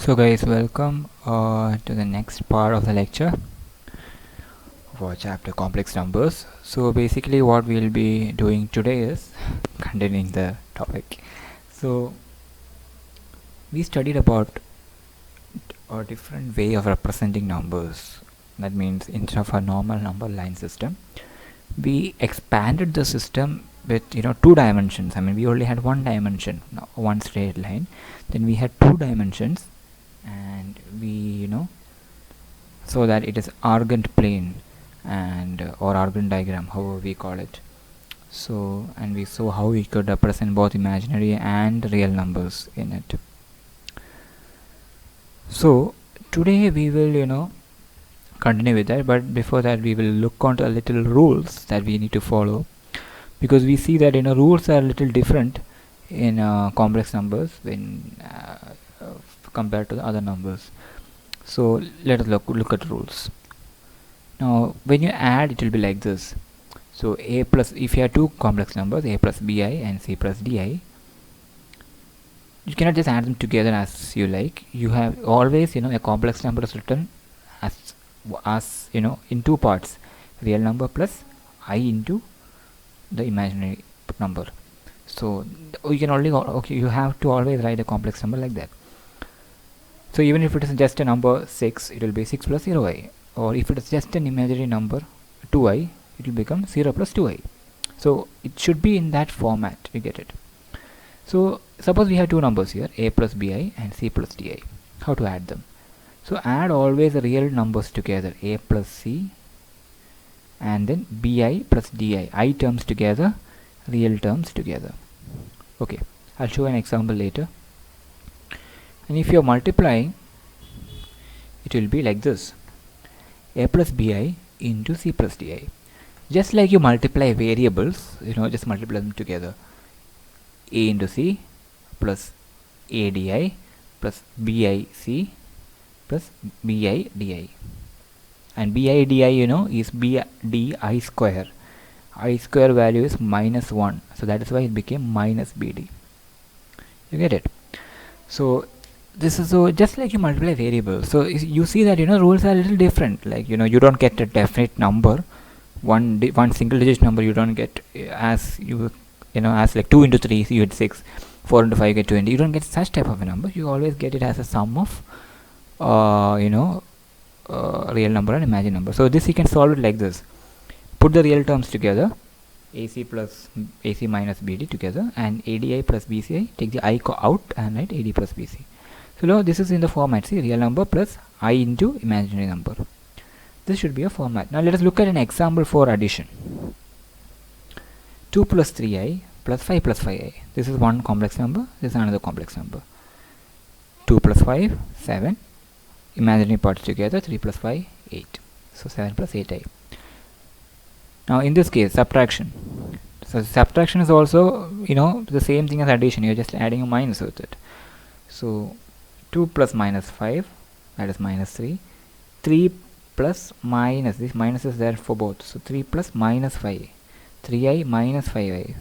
So guys, welcome to the next part of the lecture for chapter complex numbers. So basically what we'll be doing today is continuing the topic. So we studied about a different way of representing numbers. That means instead of a normal number line system, we expanded the system with two dimensions. I mean, we only had one dimension, one straight line. Then we had two dimensions, and we so that it is argand plane and or argand diagram, however we call it. So, and we saw how we could represent both imaginary and real numbers in it. So today we will continue with that, but before that we will look onto a little rules that we need to follow, because we see that rules are a little different in complex numbers when compared to the other numbers. So let us look at rules. Now when you add, it will be like this. So a plus, if you have two complex numbers, a plus bi and c plus di, you cannot just add them together as you like. You have always a complex number is written as in two parts, real number plus I into the imaginary number. So you can only you have to always write a complex number like that. So even if it is just a number 6, it will be 6 plus 0i, or if it is just an imaginary number 2i, it will become 0 plus 2i. So it should be in that format. You get it? So suppose we have two numbers here, a plus bi and c plus di. How to add them? So add always the real numbers together, a plus c and then bi plus di, I terms together, real terms together. Okay, I'll show an example later. And if you are multiplying, it will be like this, a plus bi into c plus di. Just like you multiply variables, just multiply them together, a into c plus a di plus bi c plus bi di. And bi di is b d I square. I square value is -1, so that is why it became minus bd. You get it? So this is just like you multiply variables. So you see that rules are a little different. Like you don't get a definite number, one single digit number you don't get as as like 2 into 3 you get 6, 4 into 5 you get 20. You don't get such type of a number. You always get it as a sum of real number and imaginary number. So this you can solve it like this. Put the real terms together, ac plus ac minus bd together, and adi plus bci, take the I out and write ad plus bc. So now this is in the format, see, real number plus I into imaginary number. This should be a format. Now let us look at an example for addition. 2 plus 3i plus 5 plus 5i. This is one complex number, this is another complex number. 2 plus 5, 7. Imaginary parts together, 3 plus 5, 8. So 7 plus 8i. Now in this case, subtraction. So subtraction is also the same thing as addition. You're just adding a minus with it. So 2 plus minus 5, that is minus 3. 3 plus minus, this minus is there for both. So 3 plus minus 5. 3i minus 5i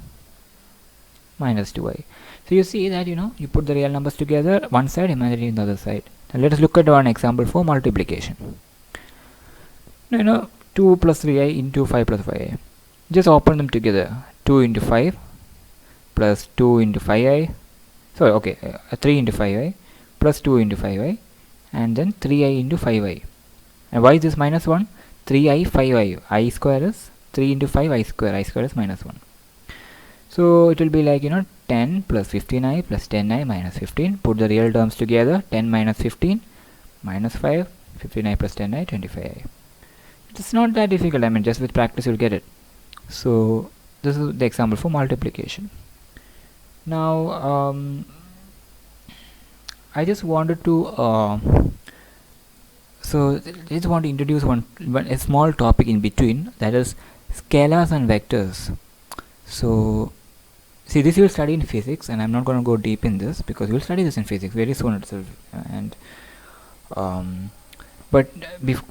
minus 2i. So you see that you put the real numbers together, one side, imaginary in the other side. Now let us look at one example for multiplication. 2 plus 3i into 5 plus 5i. Just open them together. 2 into 5 plus 2 into 5i. Sorry, okay, 3 into 5i plus 2 into 5i, and then 3i into 5i. And why is this minus 1? 3i, 5i. I square is 3 into 5 I square. I square is minus 1. So it will be like 10 plus 15i plus 10i minus 15. Put the real terms together. 10 minus 15 minus 5. 15i plus 10i, 25i. It's not that difficult. I mean, just with practice you'll get it. So this is the example for multiplication. Now I just wanted to just want to introduce a small topic in between, that is scalars and vectors. So see, this you will study in physics, and I'm not going to go deep in this because we'll study this in physics very soon itself. And but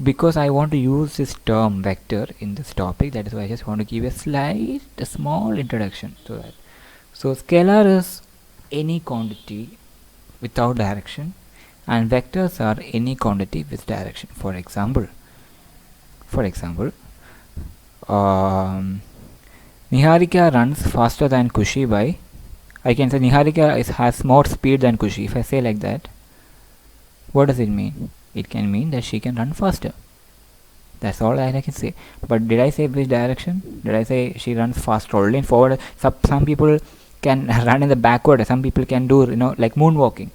because I want to use this term vector in this topic, that is why I just want to give a small introduction to that. So scalar is any quantity without direction and vectors are any quantity with direction. For example, Niharika runs faster than Kushi by, I can say Niharika has more speed than Kushi. If I say like that, what does it mean? It can mean that she can run faster. That's all I can say. But did I say which direction? Did I say she runs faster only in forward? Some people can run in the backward. Some people can do, like moonwalking.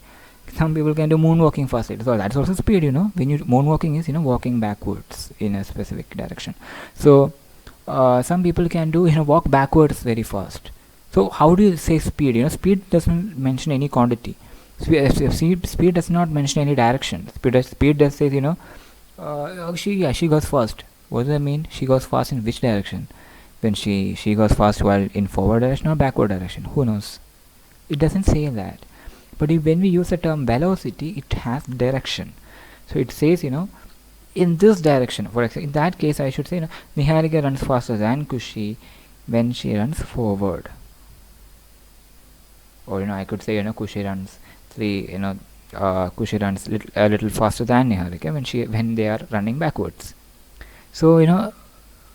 Some people can do moonwalking faster. So that's also speed, when you moonwalking is, walking backwards in a specific direction. So some people can do, walk backwards very fast. So how do you say speed? Speed doesn't mention any quantity. Speed does not mention any direction. Speed does say, she goes fast. What does that mean? She goes fast in which direction? When she goes fast while in forward direction or backward direction? Who knows? It doesn't say that. But when we use the term velocity, it has direction. So it says, in this direction. For example, in that case, I should say, Niharika runs faster than Kushi when she runs forward. Or I could say, Kushi runs Kushi runs a little faster than Niharika when they are running backwards. So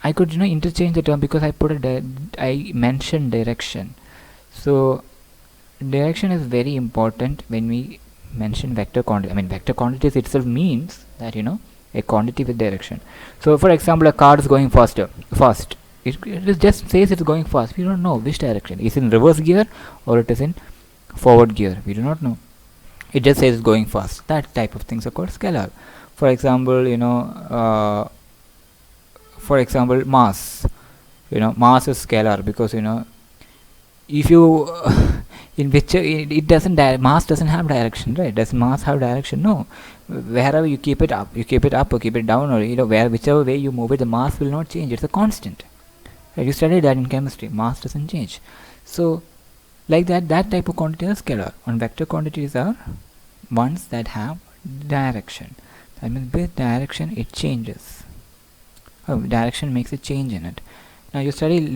I could interchange the term because I mentioned direction. So direction is very important when we mention vector quantity. Vector quantities itself means that a quantity with direction. So for example, a car is going fast. It just says it's going fast. We don't know which direction. Is it in reverse gear or it is in forward gear? We do not know. It just says it's going fast. That type of things are called scalar. For example, mass. Mass is scalar because if you in which it doesn't mass doesn't have direction, right? Does mass have direction? No. Wherever you keep it up or keep it down, or whichever way you move it, the mass will not change. It's a constant. Right? You studied that in chemistry. Mass doesn't change. So like that type of quantity is scalar. And vector quantities are ones that have direction. That means with direction it changes. Direction makes a change in it. Now you study in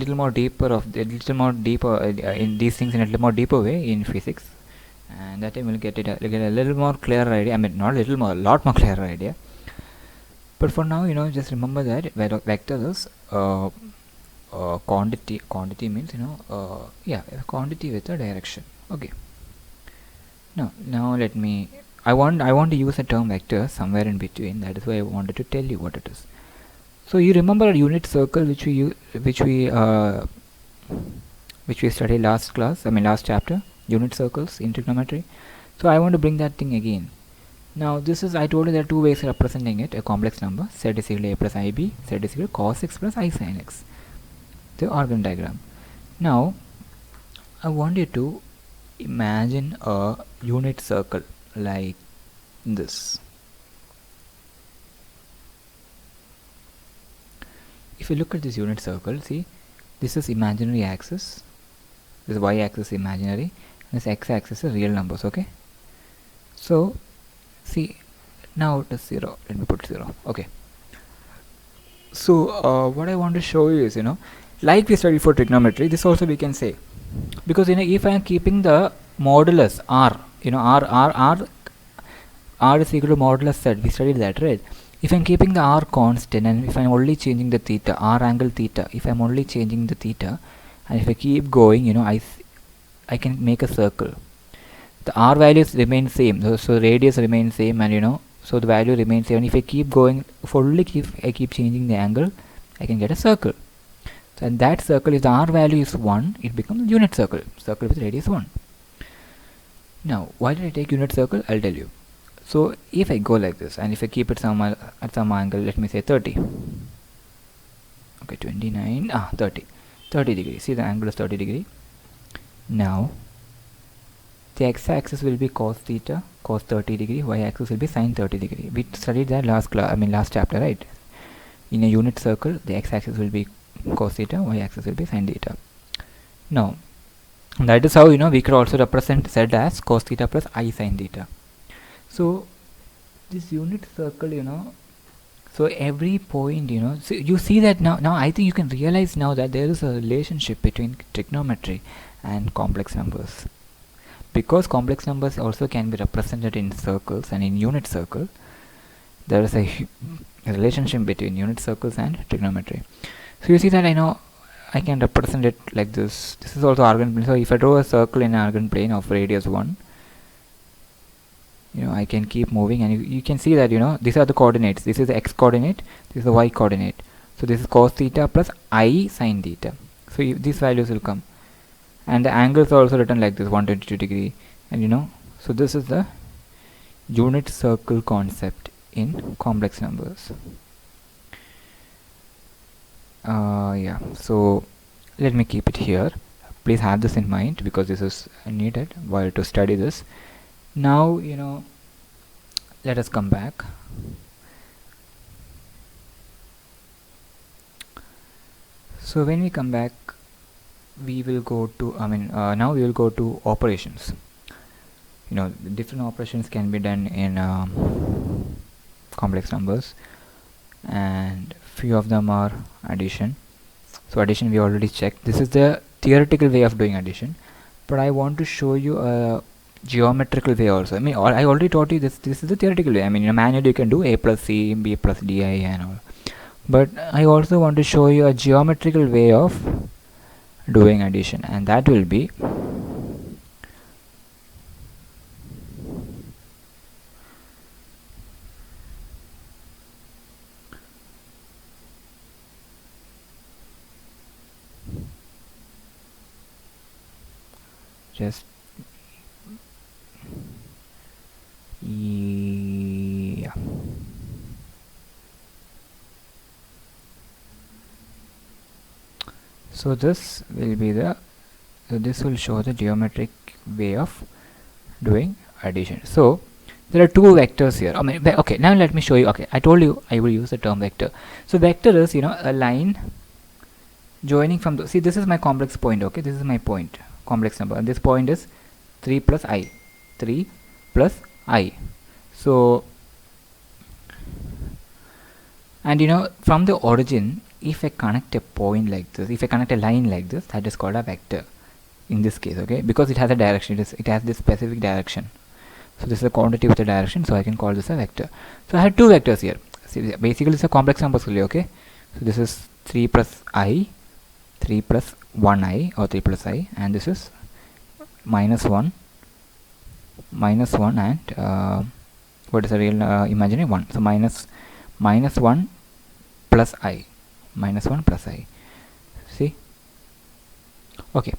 these things in a little more deeper way in physics, and that time we'll get a little more clearer idea. Not a little more, a lot more clearer idea. But for now, just remember that vector is quantity. Quantity means a quantity with a direction. Okay. Now let me. I want to use the term vector somewhere in between. That is why I wanted to tell you what it is. So you remember a unit circle which we studied last chapter, unit circles in trigonometry. So I want to bring that thing again. Now this is, I told you there are two ways of representing it: a complex number, z is equal to a plus ib, z is equal to cos x plus I sin x, the organ diagram. Now I want you to imagine a unit circle like this. If you look at this unit circle, see, this is imaginary axis, this y-axis is imaginary, and this x-axis is real numbers. Okay, so see, now it is 0. Let me put 0. Okay, so what I want to show you is, like we studied for trigonometry, this also we can say, because if I am keeping the modulus r, r is equal to modulus z, we studied that, right? If I am keeping the r constant, and if I am only changing the theta, r angle theta, if I am only changing the theta, and if I keep going, I can make a circle. The r values remain same, so radius remains same, and so the value remains same. And if I keep going, I keep changing the angle, I can get a circle. So and that circle, if the r value is 1, it becomes a unit circle with radius 1. Now, why did I take unit circle? I'll tell you. So if I go like this, and if I keep it at some angle, let me say 30. Okay, 29, 30 degrees. See, the angle is 30 degree. Now the x-axis will be cos theta, cos 30 degree. Y-axis will be sin 30 degree. We studied that last chapter, right? In a unit circle, the x-axis will be cos theta, y-axis will be sin theta. Now that is how we could also represent z as cos theta plus I sin theta. So this unit circle, so every point, so you see that now I think you can realize now that there is a relationship between trigonometry and complex numbers, because complex numbers also can be represented in circles and in unit circle, there is a relationship between unit circles and trigonometry. So you see that I can represent it like this. This is also argand plane. So if I draw a circle in an argand plane of radius 1, I can keep moving, and you can see that these are the coordinates. This is the x coordinate, this is the y coordinate. So this is cos theta plus I sin theta. So these values will come, and the angles are also written like this, 122 degree, and so this is the unit circle concept in complex numbers. Yeah, so let me keep it here. Please have this in mind, because this is needed while to study this. Now let us come back. So when we come back, we will go to now we will go to operations. Different operations can be done in complex numbers, and few of them are addition. So addition we already checked. This is the theoretical way of doing addition, but I want to show you a geometrical way also. I already taught you this. This is the theoretical way. Manually you can do a plus c, b plus di and all, but I also want to show you a geometrical way of doing addition, and that will be just yeah. So this will be this will show the geometric way of doing addition. So there are two vectors here. Okay, now let me show you. Okay, I told you I will use the term vector. So vector is a line joining from see, this is my complex point. Okay, this is my point, complex number, and this point is 3 plus I. So and from the origin, if I connect a point like this, if I connect a line like this, that is called a vector in this case. Okay, because it has a direction, it has this specific direction. So this is a quantity with a direction, so I can call this a vector. So I have two vectors here. See, basically it's a complex number only. Okay, so this is 3 plus I, 3 plus 1I, or 3 plus I, and this is minus 1 and what is the real imaginary 1? So minus 1 plus I, see. Okay,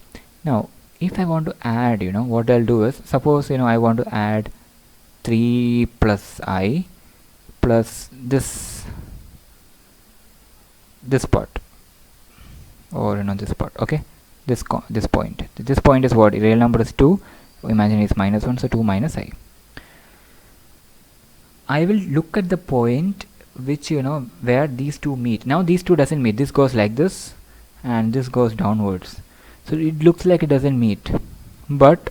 now if I want to add, what I'll do is, suppose I want to add 3 plus I plus this part, or this part. Okay, this point is what? Real number is 2, imagine it's minus 1, so 2 minus I. I will look at the point which where these two meet. Now these two doesn't meet, this goes like this and this goes downwards, so it looks like it doesn't meet. But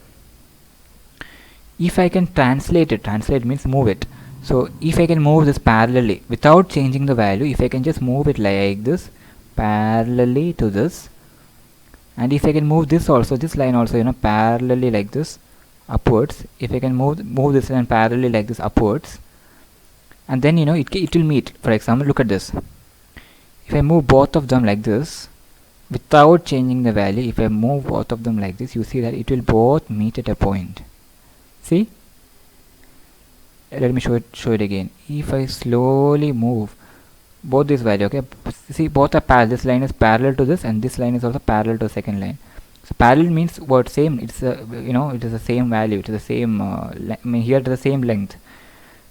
if I can translate means move it. So if I can move this parallelly without changing the value, if I can just move it like this parallelly to this, and if I can move this also, this line also parallelly like this upwards, if I can move this line parallelly like this upwards, and then it will meet. For example, look at this. If I move both of them like this without changing the value, if I move both of them like this, you see that it will both meet at a point. See, let me show it again. If I slowly move both this value, okay, see, both are parallel. This line is parallel to this, and this line is also parallel to the second line. So parallel means what? Same. It's it is the same value. It is the same. Here it is the same length.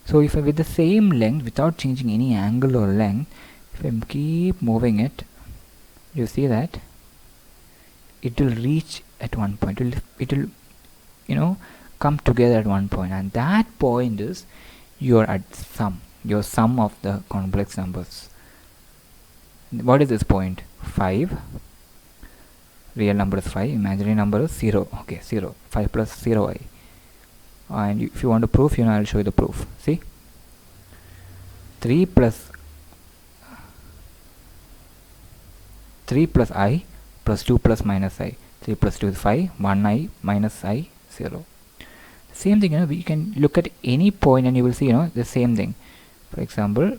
So if I with the same length without changing any angle or length, if I keep moving it, you see that it will reach at one point. It will come together at one point, and that point is your sum of the complex numbers. What is this point? 5. Real number is 5, imaginary number is 0. Okay, 0. 5 plus 0I. And if you want to proof, I'll show you the proof. See, 3 plus I plus 2 plus minus I. 3 plus 2 is 5, 1I minus I 0. Same thing, we can look at any point and you will see the same thing. For example,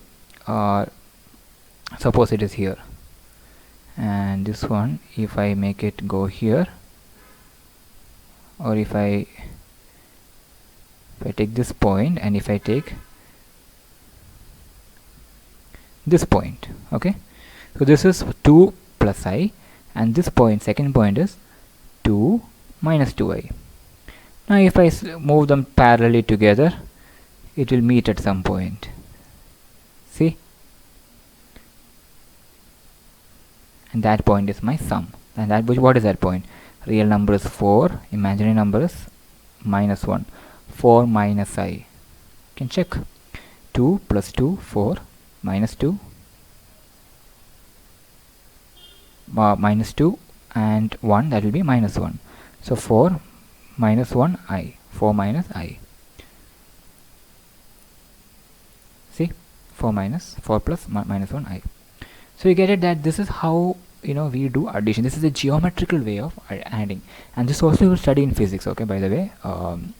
suppose it is here, and this one, if I make it go here, or if I take this point, and if I take this point, okay, so this is 2 plus I, and this point, second point, is 2 minus 2I. Now if I move them parallelly together, it will meet at some point. See, and that point is my sum. And that, what is that point? Real number is 4, imaginary number is minus 1. 4 minus I. You can check. 2 plus 2, 4, minus 2, minus 2, and 1, that will be minus 1. So 4 minus 1 I. 4 minus I. See, 4 plus minus 1 I. So you get it that this is how we do addition. This is a geometrical way of adding, and this also you will study in physics. Okay, by the way,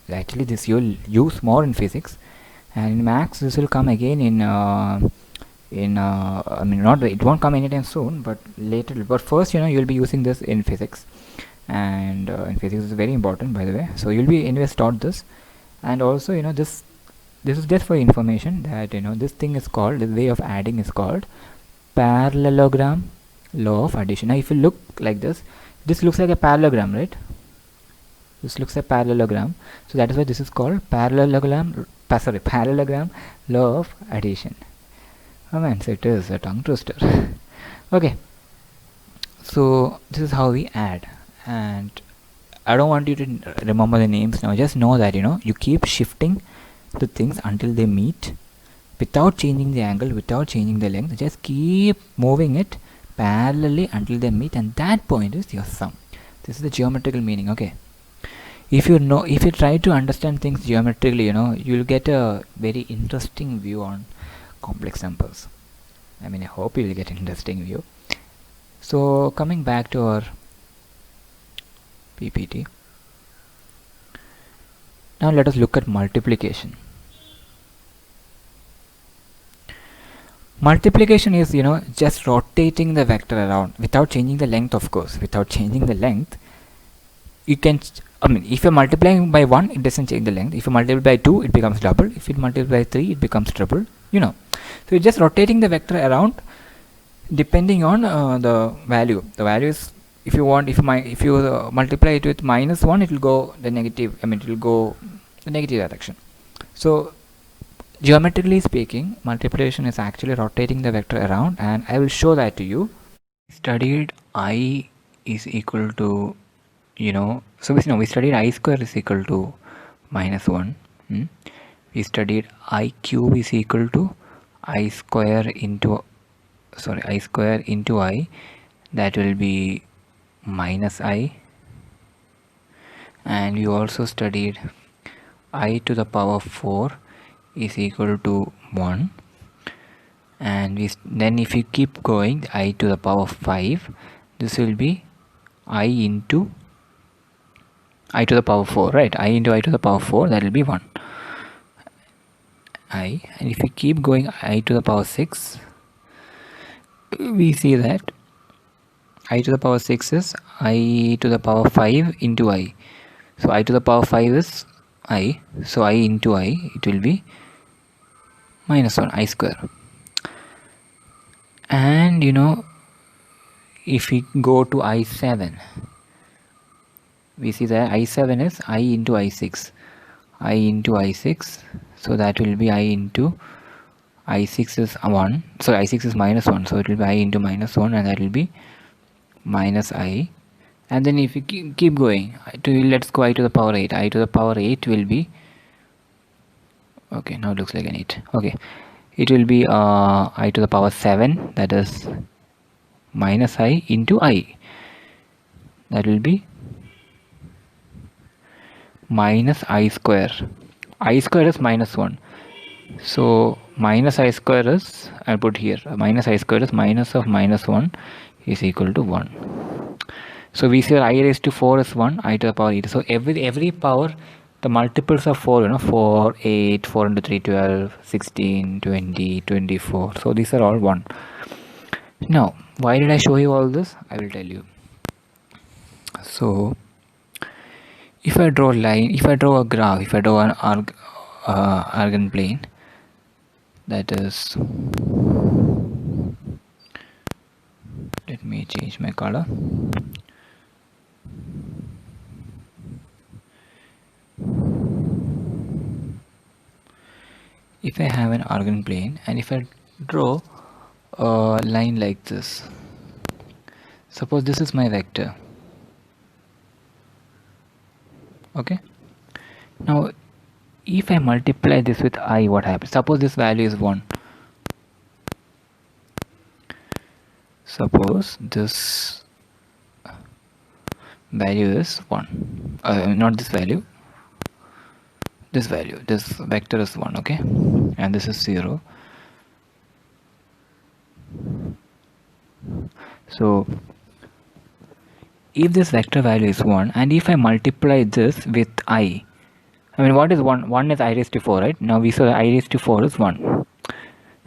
actually this you will use more in physics, and in maths this will come again in I mean, not, it won't come anytime soon, but later. But first, you will be using this in physics, and in physics is very important, by the way. So you'll be anyways taught this, and also this is just for information that this thing is called, this way of adding is called parallelogram law of addition. Now if you look like this looks like a parallelogram, right? This looks like a parallelogram, so that is why this is called parallelogram law of addition. Oh man, so it is a tongue twister. Okay, so this is how we add, and I don't want you to remember the names now. Just know that you keep shifting the things until they meet without changing the angle, without changing the length. Just keep moving it parallelly until they meet, and that point is your sum. This is the geometrical meaning. Okay, if you try to understand things geometrically, you'll get a very interesting view on complex numbers. I mean, I hope you'll get an interesting view. So coming back to our PPT, now let us look at multiplication. Multiplication is just rotating the vector around without changing the length. Of course, without changing the length, you can if you're multiplying by 1, it doesn't change the length. If you multiply by 2, it becomes double. If you multiply by 3, it becomes triple. So you're just rotating the vector around depending on the value. The value is, if you multiply it with minus 1, it will go the negative. It will go the negative direction. So geometrically speaking, multiplication is actually rotating the vector around, and I will show that to you. Studied I is equal to so we studied I square is equal to minus 1. We studied I cube is equal to I square into I, that will be minus I. And we also studied I to the power 4 is equal to 1, and then if you keep going, I to the power 5, this will be I into I to the power 4, right? I into I to the power 4, that will be 1 I. And if you keep going, I to the power 6, we see that I to the power 6 is I to the power 5 into I. So I to the power 5 is I, so I into I, it will be minus 1 I square. And if we go to I7, we see that I7 is I into I6, I into I6, so that will be I into I6 is 1, so I6 is minus 1, so it will be I into minus 1, and that will be minus I. And then if you keep going, let's go I to the power 8. I to the power 8 will be, okay, now it looks like an 8. Okay, it will be I to the power 7, that is minus I into I, that will be minus I square. I square is minus 1, so minus I square is, I'll put here, minus I square is minus of minus 1 is equal to 1. So we say I raised to 4 is 1, I to the power 8. So every power the multiples of 4, 4, 8, 4 into 3, 12, 16, 20, 24. So these are all 1. Now, why did I show you all this? I will tell you. So, if I draw a line, if I draw a graph, if I draw an Argand plane, that is, let me change my color. If I have an Argand plane and if I draw a line like this, suppose this is my vector. Okay, now if I multiply this with I, what happens? Suppose this value is 1. Suppose this value is 1. Not this value, this value, this vector is 1. Okay, and this is 0. So if this vector value is 1 and if I multiply this with I mean, what is 1? 1 is I raised to 4, right? Now we saw I raised to 4 is 1.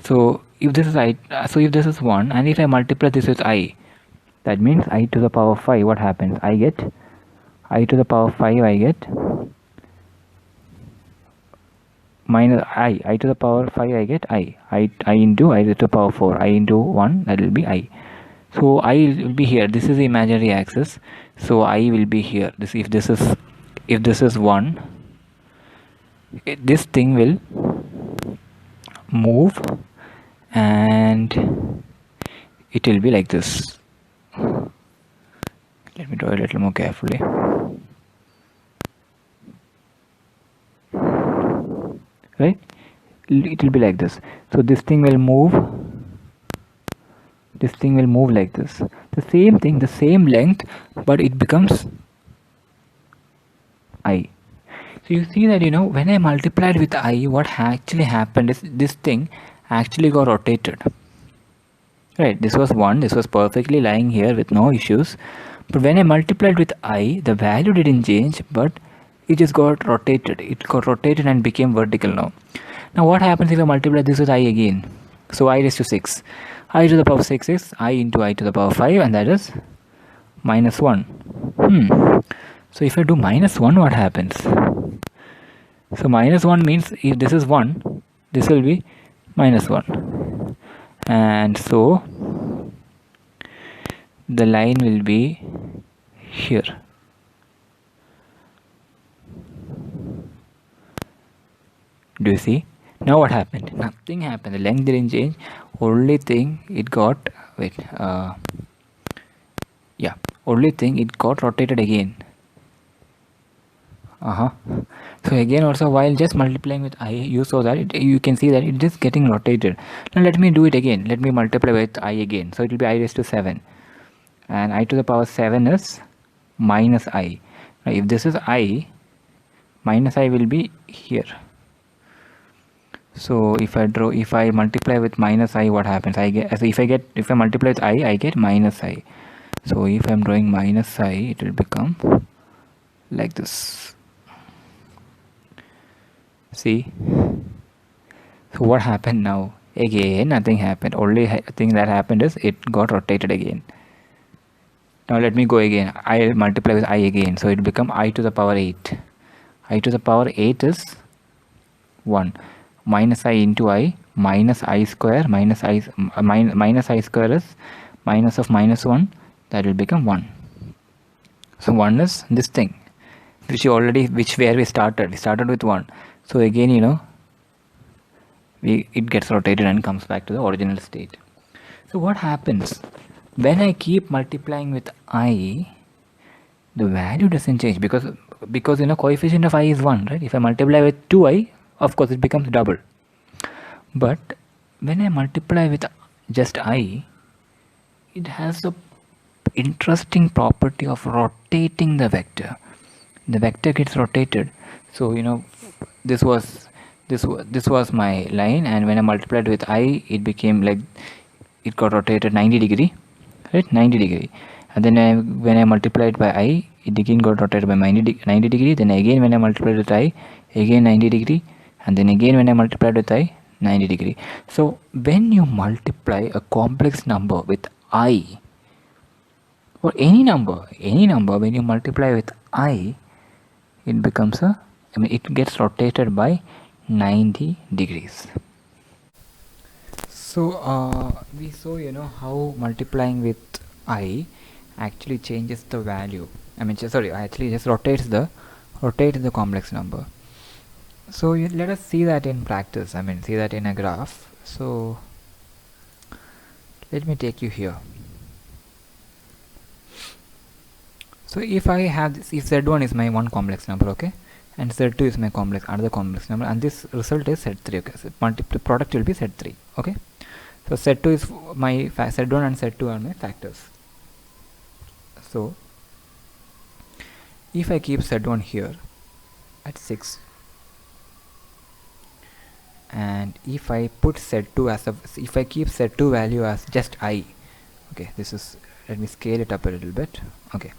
So if this is if this is 1 and if I multiply this with I, that means I to the power 5, what happens? I get I to the power 5, I get minus I to the power 5, I get I into I to the power 4, I into 1, that will be I. So I will be here. This is the imaginary axis, so I will be here. If this is 1, this thing will move and it will be like this. Let me draw it a little more carefully. Right, it will be like this. So this thing will move, this thing will move like this, the same thing, the same length, but it becomes I. So you see that, when I multiplied with I, what actually happened is this thing actually got rotated. Right, this was 1, this was perfectly lying here with no issues. But when I multiplied with I, the value didn't change, but it just got rotated. It got rotated and became vertical now. Now what happens if I multiply this with I again? So I raised to 6. I to the power 6 is I into I to the power 5, and that is minus 1. So if I do minus 1, what happens? So minus 1 means if this is 1, this will be minus 1. And so the line will be here. Do you see? Now what happened? Nothing happened. The length didn't change. Only thing it got, only thing it got rotated again. So again also, while just multiplying with I, you saw that you can see that it is getting rotated. Now let me do it again. Let me multiply with I again. So it will be I raised to 7, and I to the power 7 is minus I. Now if this is I, minus I will be here. So if I multiply with minus I, what happens? If I multiply with I get minus I. So if I'm drawing minus I, it will become like this. See? So what happened now? Again, nothing happened. Only thing that happened is it got rotated again. Now let me go again. I multiply with I again. So it will become I to the power 8. I to the power 8 is 1. Minus I into I, minus I square, minus I square is minus of minus 1. That will become 1. So 1 is this thing, where we started. We started with 1. So again, it gets rotated and comes back to the original state. So what happens when I keep multiplying with I? The value doesn't change because coefficient of I is 1, right? If I multiply with 2i, of course it becomes double. But when I multiply with just I, it has a interesting property of rotating the vector. The vector gets rotated. So this was my line, and when I multiplied with I, it became like it got rotated 90 degree, right? 90 degree. And then when I multiplied by I, it again got rotated by 90 degree. Then again when I multiplied with I, again 90 degree, and then again when I multiplied with I, 90 degree. So when you multiply a complex number with I, or any number when you multiply with I, it becomes it gets rotated by 90 degrees. So we saw how multiplying with I actually changes the value. Actually just rotates the complex number. So let us see that in practice. See that in a graph. So let me take you here. So if I have this, if z1 is my one complex number, okay, and z2 is my another complex number, and this result is z3, okay, so the product will be z3, okay. So z2 is my z1 and z2 are my factors. So if I keep z1 here at 6, and if I put z2 as if I keep z2 value as just I, okay, this is, let me scale it up a little bit, okay.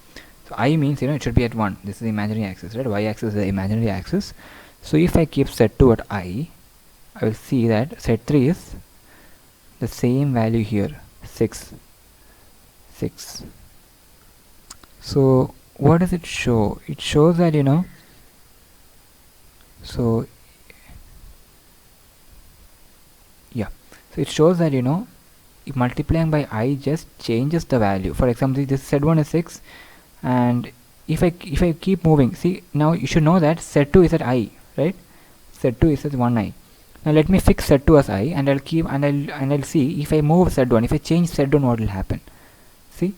So I means it should be at 1. This is the imaginary axis, right? Y axis is the imaginary axis. So if I keep z2 at I will see that z3 is the same value here, 6. So what does it show? It shows that so yeah, so it shows that if multiplying by I just changes the value. For example, this z1 is 6, and if I keep moving, see, now you should know that z2 is at I, right? z2 is at 1I. Now let me fix z2 as I, and I'll keep I'll see if I move z1, if I change z1, what will happen. See,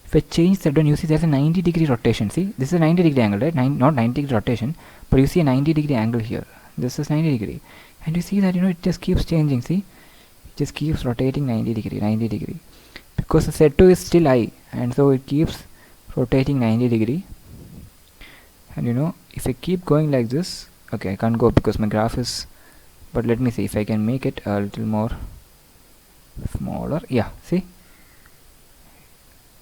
if I change z1, you see there's a 90 degree rotation. See, this is a 90 degree angle, right? Not 90 degree rotation, but you see a 90 degree angle here. This is 90 degree, and you see that it just keeps changing. See, it just keeps rotating 90 degree, because the z2 is still I, and so it keeps rotating 90 degree. And if I keep going like this, okay, I can't go because my graph is, but let me see if I can make it a little more smaller. Yeah, see,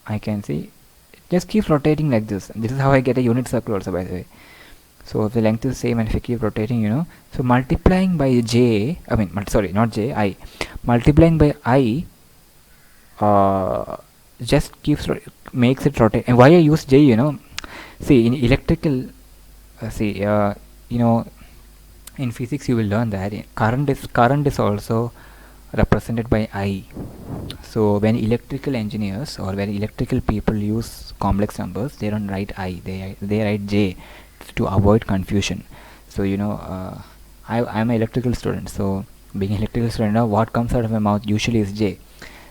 I can see it just keeps rotating like this. This is how I get a unit circle also, by the way. So if the length is same and if I keep rotating, so multiplying by j, sorry, not j, I, multiplying by I just makes it rotate. And why I use j, see, in electrical, in physics you will learn that current is also represented by I. So when electrical engineers or when electrical people use complex numbers, they don't write I, they write j to avoid confusion. So I'm an electrical student, so being an electrical student, what comes out of my mouth usually is j.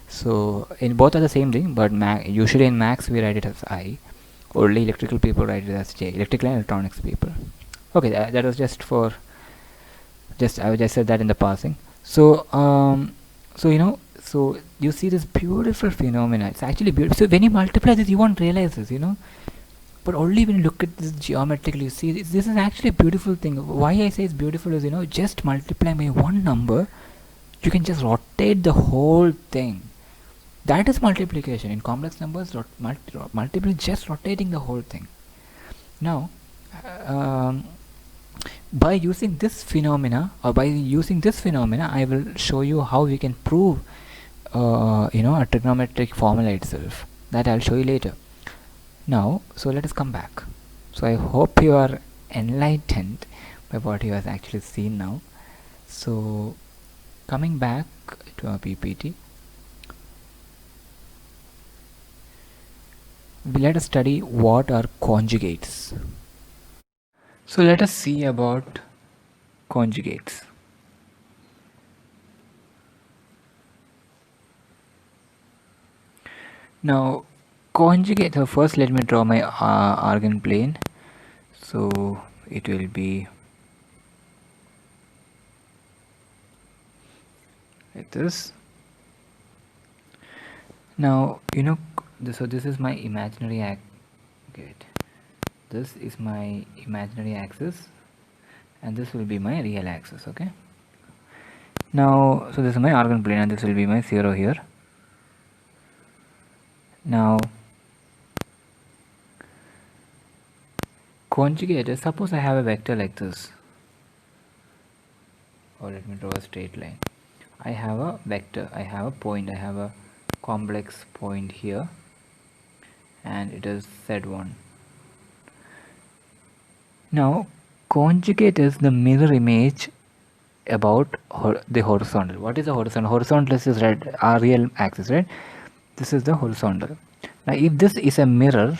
So in both are the same thing, but usually in maths we write it as I. Only electrical people write it as j, electrical and electronics people. Okay, that was just for I just said that in the passing. So so you see this beautiful phenomena. It's actually beautiful. So when you multiply this, you won't realize this, but only when you look at this geometrically, you see this is actually a beautiful thing. Why I say it's beautiful is just multiplying by one number, you can just rotate the whole thing. That is multiplication. In complex numbers, multiply just rotating the whole thing. Now by using this phenomena, I will show you how we can prove a trigonometric formula itself. That I'll show you later. Now, so let us come back. So I hope you are enlightened by what you have actually seen now. So coming back to our PPT, let us study what are conjugates. So let us see about conjugates. Now conjugate, so first let me draw my argand plane. So it will be like this. Now so this is my imaginary axis. This is my imaginary axis, and this will be my real axis. Okay. Now so this is my argand plane, and this will be my 0 here. Now conjugate is, suppose I have a vector like this, or let me draw a straight line. I have a vector, I have a point, I have a complex point here, and it is Z1. Now conjugate is the mirror image about the horizontal. What is the horizontal? Horizontal is red, our real axis, right? This is the horizontal. Now if this is a mirror,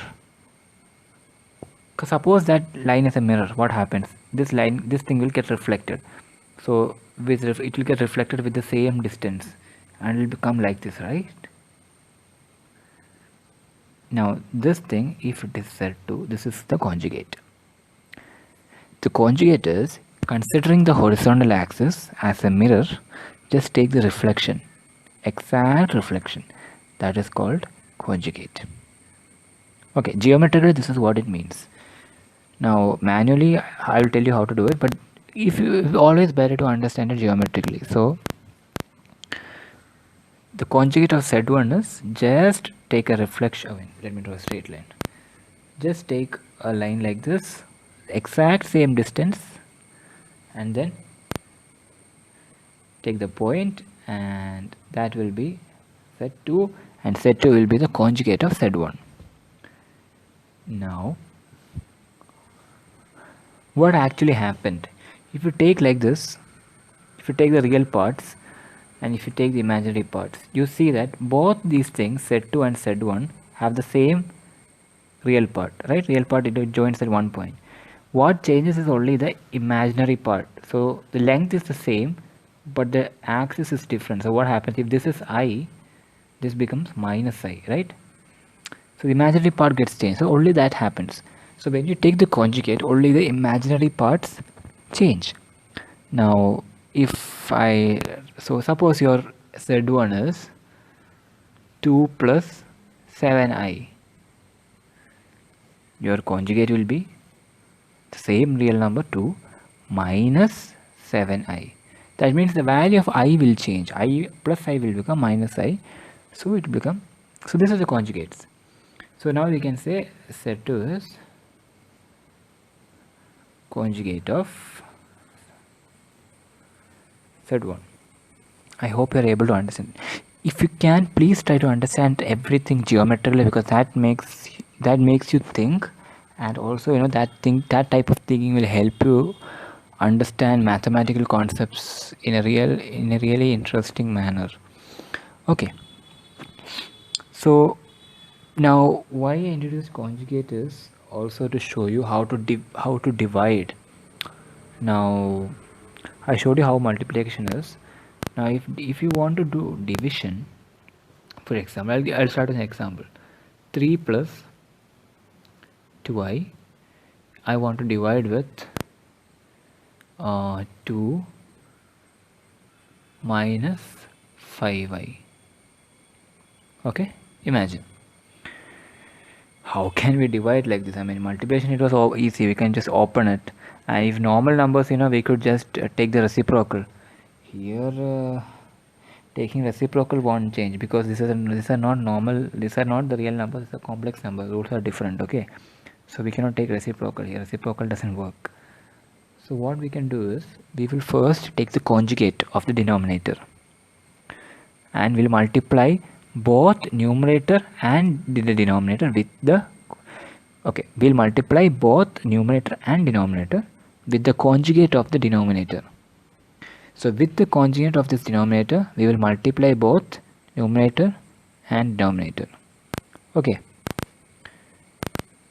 suppose that line is a mirror, what happens? This thing will get reflected. So it will get reflected with the same distance, and it will become like this, right? Now this thing, if it is Z2, this is the conjugate. The conjugate is, considering the horizontal axis as a mirror, just take the reflection, exact reflection. That is called conjugate. Okay, geometrically this is what it means. Now manually I will tell you how to do it, but if you always better to understand it geometrically. So the conjugate of Z1 is, just take a reflection. Let me draw a straight line. Just take a line like this, exact same distance, and then take the point, and that will be Z2, and Z2 will be the conjugate of Z1. Now what actually happened? If you take like this, if you take the real parts and if you take the imaginary parts, you see that both these things, Z2 and Z1, have the same real part, right? Real part, it joins at one point. What changes is only the imaginary part. So the length is the same, but the axis is different. So what happens if this is I, this becomes minus I, right? So the imaginary part gets changed. So only that happens. So when you take the conjugate, only the imaginary parts change. Now if I, so suppose your Z1 is 2 plus 7i, your conjugate will be the same real number 2 minus 7i. That means the value of I will change. I plus I will become minus I. So it become, so this is the conjugates. So now we can say Z2 is conjugate of Z1. I hope you are able to understand. If you can, please try to understand everything geometrically, because that makes you think, and also that type of thinking will help you understand mathematical concepts in a really interesting manner. Okay, so now why I introduced conjugate is also to show you how to divide. Now I showed you how multiplication is. Now if you want to do division, for example, I'll start with an example. 3 plus 2i, I want to divide with 2 minus 5i. Okay, imagine. How can we divide like this? I mean, multiplication, it was all easy. We can just open it, and if normal numbers, we could just take the reciprocal. Here taking reciprocal won't change, because these are not normal, these are not the real numbers, these are complex numbers, roots are different. Okay, so we cannot take reciprocal here, reciprocal doesn't work. So what we can do is, we will first take the conjugate of the denominator, and we'll multiply both numerator and the denominator with the, okay, we'll multiply both numerator and denominator with the conjugate of the denominator. So with the conjugate of this denominator, we will multiply both numerator and denominator. Okay,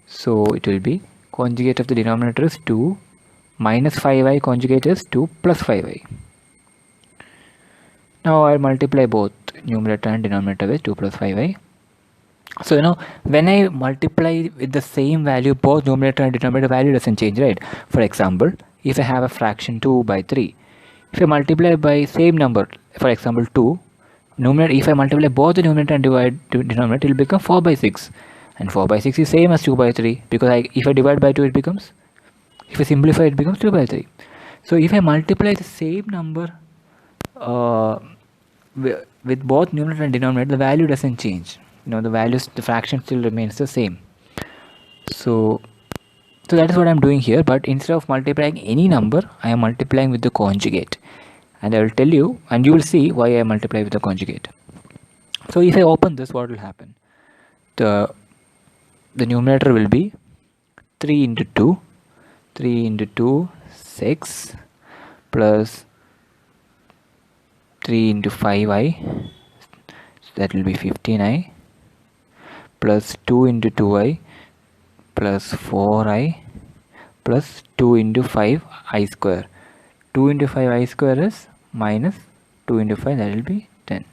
so it will be, conjugate of the denominator is 2 minus 5i, conjugate is 2 plus 5i. Now I'll multiply both numerator and denominator with 2 plus 5i. So when I multiply with the same value, both numerator and denominator value doesn't change, right? For example, if I have a fraction 2 by 3, if I multiply by same number, for example 2, numerator, if I multiply both the numerator and divide denominator, it will become 4 by 6. And 4 by 6 is same as 2 by 3, because if I divide by 2, it becomes, if I simplify, it becomes 2 by 3. So if I multiply the same number with both numerator and denominator, the value doesn't change. The values, the fraction still remains the same. So So that is what I'm doing here, but instead of multiplying any number, I am multiplying with the conjugate, and I will tell you, and you will see why I multiply with the conjugate. So if I open this, what will happen? The numerator will be 3 into 2, 3 into 2, 6, plus 3 into 5i, so that will be 15i, plus 2 into 2i, plus 4i, plus 2 into 5i square. 2 into 5i square is minus 2 into 5, that will be 10.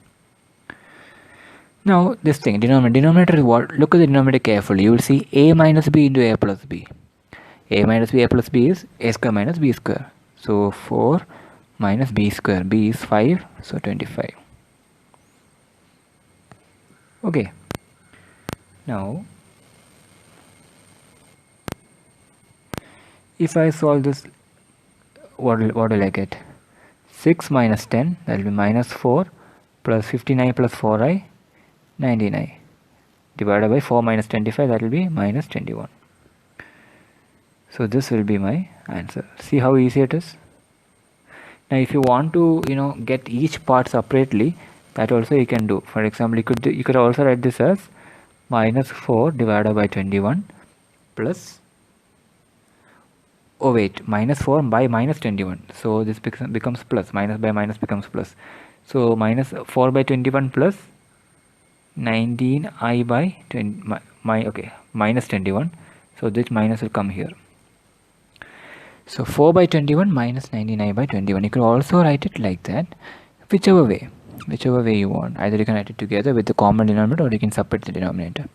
Now this thing, denominator is what? Look at the denominator carefully. You will see a minus b into a plus b. A minus b, a plus b is a square minus b square. So 4 minus b square. B is 5, so 25. Okay. Now, if I solve this, what will I get? 6 minus 10, that will be minus 4, plus 59 plus 4i, 99. Divided by 4 minus 25, that will be minus 21. So this will be my answer. See how easy it is. Now if you want to get each part separately, that also you can do. For example, you could also write this as minus 4 divided by 21 plus, oh wait, minus 4 by minus 21, so this becomes plus, minus by minus becomes plus, so minus 4 by 21 plus 19i by 20, okay, minus 21, so this minus will come here. So 4 by 21 minus 19i by 21. You can also write it like that, whichever way you want. Either you can write it together with the common denominator, or you can separate the denominator.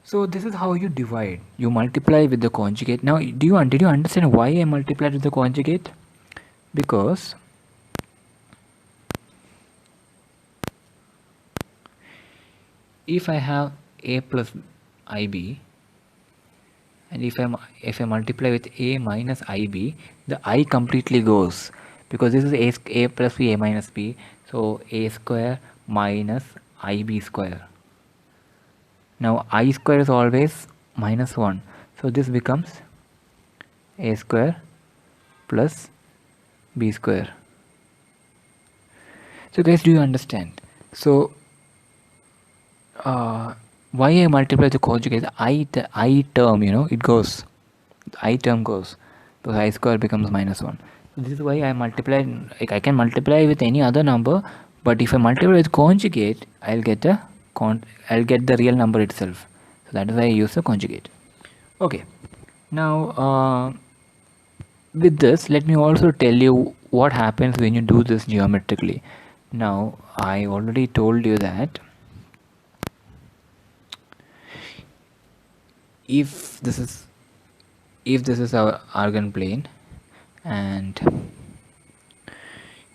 So this is how you divide. You multiply with the conjugate. Now, did you understand why I multiplied with the conjugate? Because if I have a plus ib, and if I multiply with a minus ib, the I completely goes, because this is a plus b, a minus b, so a square minus ib square. Now I square is always minus 1, so this becomes a square plus b square. So guys, do you understand? So why I multiply the conjugate? The I term, it goes. The I term goes. So I square becomes minus 1. So this is why I multiply. Like I can multiply with any other number, but if I multiply with conjugate, I'll get the real number itself. So that is why I use the conjugate. Okay. Now with this, let me also tell you what happens when you do this geometrically. Now I already told you that if this is our Argand plane, and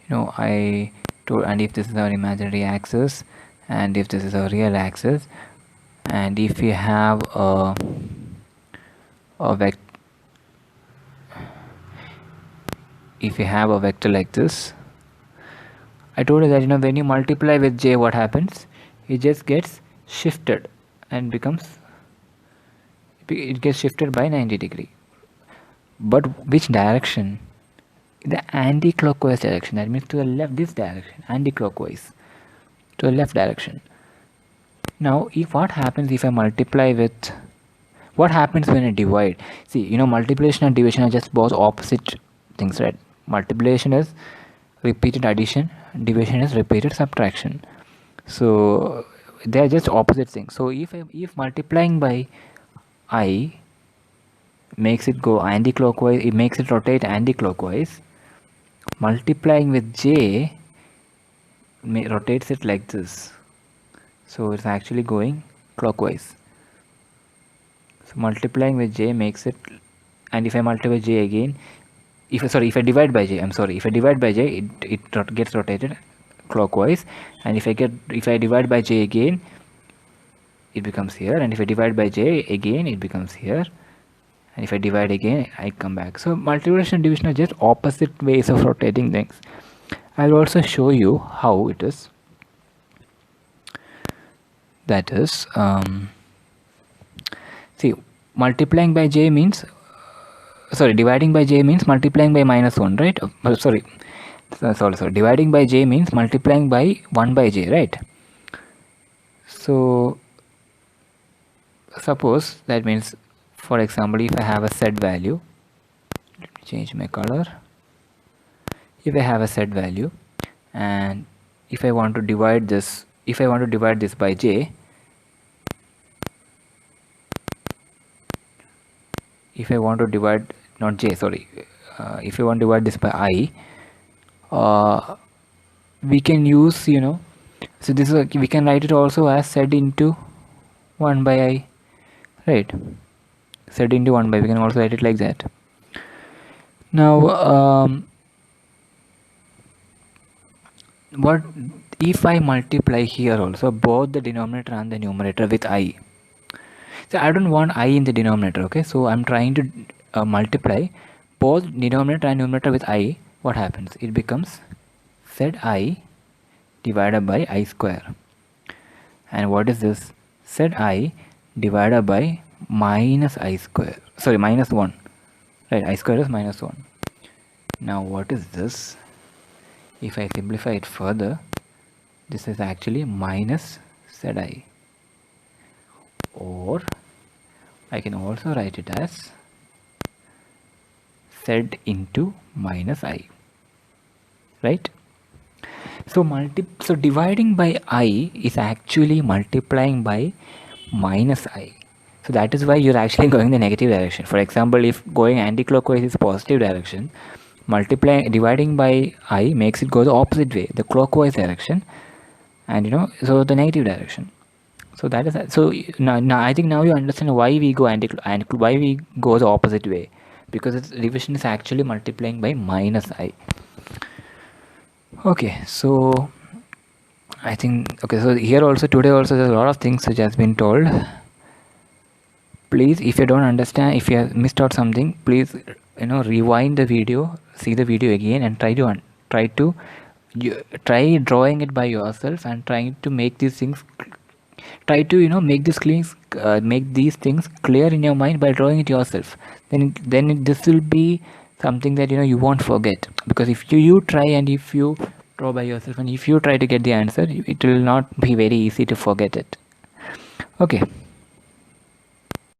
I told, and if this is our imaginary axis, and if this is our real axis, and if we have a vector, if we have a vector like this, I told you that when you multiply with j, what happens? It just gets shifted and it gets shifted by 90 degree. But which direction? The anti-clockwise direction. That means to the left, this direction, anti-clockwise, to the left direction. Now what happens if I multiply with, what happens when I divide? See, multiplication and division are just both opposite things, right? Multiplication is repeated addition, division is repeated subtraction, so they are just opposite things. So if multiplying by I makes it go anti-clockwise, it makes it rotate anti-clockwise, multiplying with j rotates it like this, so it's actually going clockwise. So multiplying with j makes it, and if I multiply j again, if I divide by j, if I divide by j, it gets rotated clockwise, and if I divide by j again, it becomes here, and if I divide by j again, it becomes here, and if I divide again, I come back. So multiplication and division are just opposite ways of rotating things. I'll also show you how it is. That is, see, multiplying by j means, sorry, dividing by j means multiplying by minus 1, right? Sorry, dividing by j means multiplying by 1 by j, right? So suppose that means, for example, if I have a set value, let me change my color. If I have a set value, and if I want to divide this by j, if I want to divide, not j, sorry, if I want to divide this by I, we can use, so this is we can write it also as z into 1 by I, right? Z into 1 by, we can also write it like that. Now what if I multiply here also both the denominator and the numerator with I? So I don't want I in the denominator, okay? So I'm trying to multiply both denominator and numerator with I. What happens? It becomes Zi divided by I square. And what is this? Zi divided by minus I square. Sorry, minus 1. Right, I square is minus 1. Now what is this? If I simplify it further, this is actually minus Zi. Or I can also write it as Z into minus I, right? So dividing by I is actually multiplying by minus I. So that is why you're actually going the negative direction. For example, if going anti-clockwise is positive direction, dividing by I makes it go the opposite way, the clockwise direction, and so the negative direction. So that is so now I think now you understand why we go why we go the opposite way, because its division is actually multiplying by minus I. Okay, so I think, okay, so here also, today also, there's a lot of things which has been told. Please, if you don't understand, if you have missed out something, please rewind the video, see the video again, and try drawing it by yourself, and trying to make these things, make these things clear in your mind by drawing it yourself. Then this will be something that you won't forget, because if you try and if you draw by yourself and if you try to get the answer, it will not be very easy to forget it. Okay.